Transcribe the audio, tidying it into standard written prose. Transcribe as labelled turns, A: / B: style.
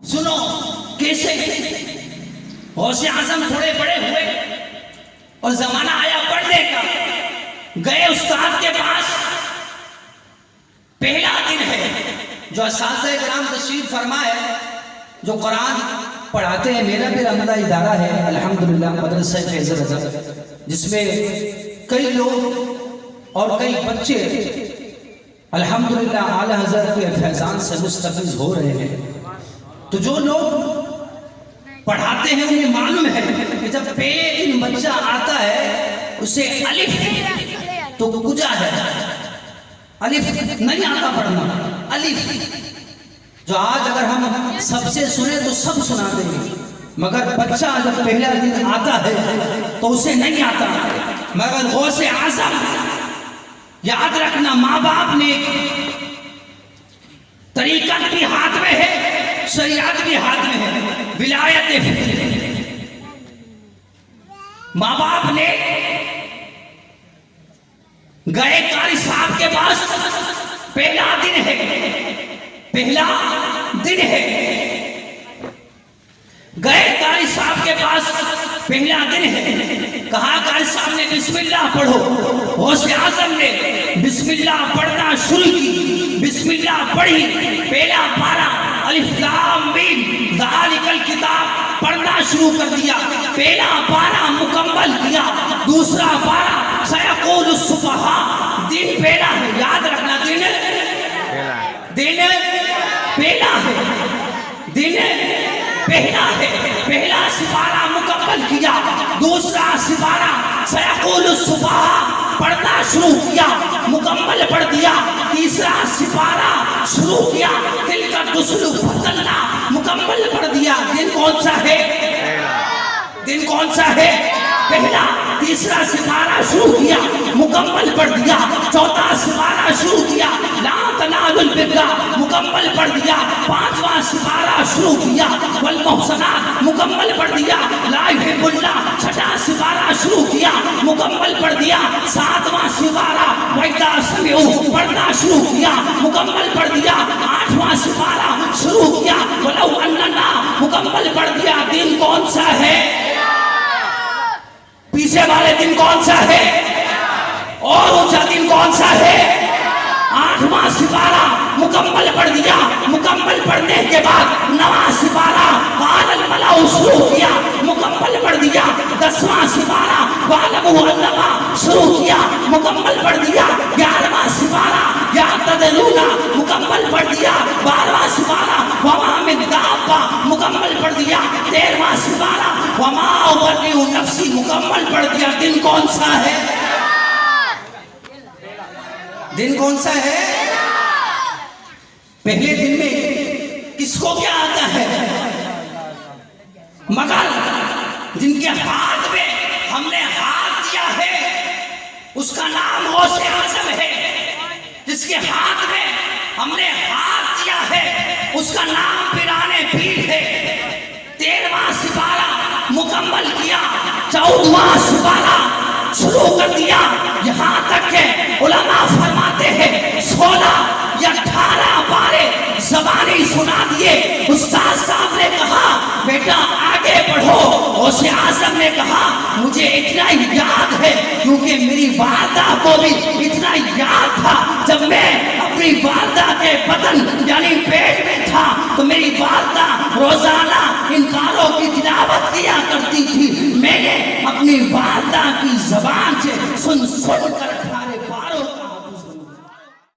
A: सुनो कैसे गौसे आजम थोड़े बड़े हुए और जमाना आया पढ़ने का। गए उस्ताद के पास, पहला दिन है जो असातिज़े किराम तशरीफ फरमाए, जो कुरान पढ़ाते हैं। मेरा भी रमदा इदारा है अल्हम्दुलिल्लाह, मदरसा फैज़ल रज़ा, जिसमें कई लोग और कई बच्चे अल्हम्दुलिल्लाह आला हज़रत के फैज़ान से मुस्तफ़ीज़ हो रहे हैं। तो जो लोग पढ़ाते हैं उन्हें मालूम है कि जब पहले दिन बच्चा आता है उसे अलिफ तो कुजा है, अलिफ नहीं आता पढ़ना, अलिफ जो आज अगर हम सबसे सुने तो सब सुना देंगे, मगर बच्चा जब पहला दिन आता है तो उसे नहीं आता। मगर गौसे आज़म याद रखना, माँ बाप ने तरीक़त भी हाथ में है, शरीयत भी हाथ में है, विलायत माँ बाप ने गए कारी साहब के पास, पहला दिन है, पहला दिन है, गए कारी साहब के पास, पहला दिन है। कहा कारी साहब ने बिस्मिल्लाह पढ़ो। गौसे आज़म ने बिस्मिल्लाह पढ़ना शुरू की, बिस्मिल्लाह पढ़ी, पहला पारा अलिफ लाम मीम ज़ालिकल किताब पढ़ना शुरू कर दिया, पहला पारा मुकम्मल किया। दूसरा पारा सयक़ूलु सुफ़हा, दिन पहला है, याद रखना, दिन पहला है, दिन पहला है, पहला सिपारा मुकम्मल किया। दूसरा सिपारा सयक़ूलु सुफ़हा पढ़ना शुरू किया, मुकम्मल पढ़ दिया। तीसरा सिपारा शुरू किया, दिल का दुस्लु फतल्ला मुकम्मल पढ़ दिया। दिन कौन सा है? दिन कौन सा है? पहला। तीसरा सिपारा शुरू किया, मुकम्मल पढ़ दिया। चौथा सिपारा शुरू किया, ला तनालुल बिर्रा मुकम्मल पढ़ दिया। पांचवा सिपारा शुरू किया, वल मुहसनात मुकम्मल पढ़ दिया। ला युहिब्बुल्लाह छठा सिपारा शुरू किया, मुकम्मल पढ़ दिया। सातवां सिपारा वैदा समिउ पढ़ना शुरू किया, मुकम्मल पढ़ दिया। आठवां सिपारा शुरू किया, वलौ अन्ना मुकम्मल पढ़ दिया। दिन कौन सा है? पीछे वाले दिन कौन सा है? और ऊंचा दिन कौन सा है? आठवां सिपारा मुकम्मल पढ़ दिया। मुकम्मल पढ़ने के बाद नवां सिपारा वालल मलाउ शुरू किया, मुकम्मल पढ़ दिया। 10वां सिपारा वालमु अन्नमा शुरू किया, मुकम्मल पढ़ दिया। 11वां सिपारा या तदलूना मुकम्मल पढ़ दिया। 12वां सिपारा वमा मिन दाब्बा मुकम्मल पढ़ दिया। 13वां सिपारा वमा उबर्रिउ नफ्सी मुकम्मल पढ़ दिया। दिन कौन सा है? दिन कौन सा है? पहले दिन में किसको क्या आता है? मगर जिनके हाथ में हमने हाथ दिया है उसका नाम गौसे आज़म है। जिसके हाथ में हमने हाथ दिया है उसका नाम पिराने पीर है। 13वां सिपारा मुकम्मल किया, 14वां सिपारा शुरू कर दिया। यहाँ तक के उलमा फरमाते हैं 16 या 18 पारे ज़बानी सुना दिए। उस्ताद साहब ने कहा बेटा आगे बढ़ो। गौसे आज़म ने कहा मुझे इतना याद है क्योंकि मेरी वालदा को भी इतना याद था। जब मैं अपनी वालदा के बदन यानी पेट में था तो मेरी वालदा रोजाना इन कारों की तिलावत किया करती थी। मैंने अपनी वालदा की ज़बान से सुन कर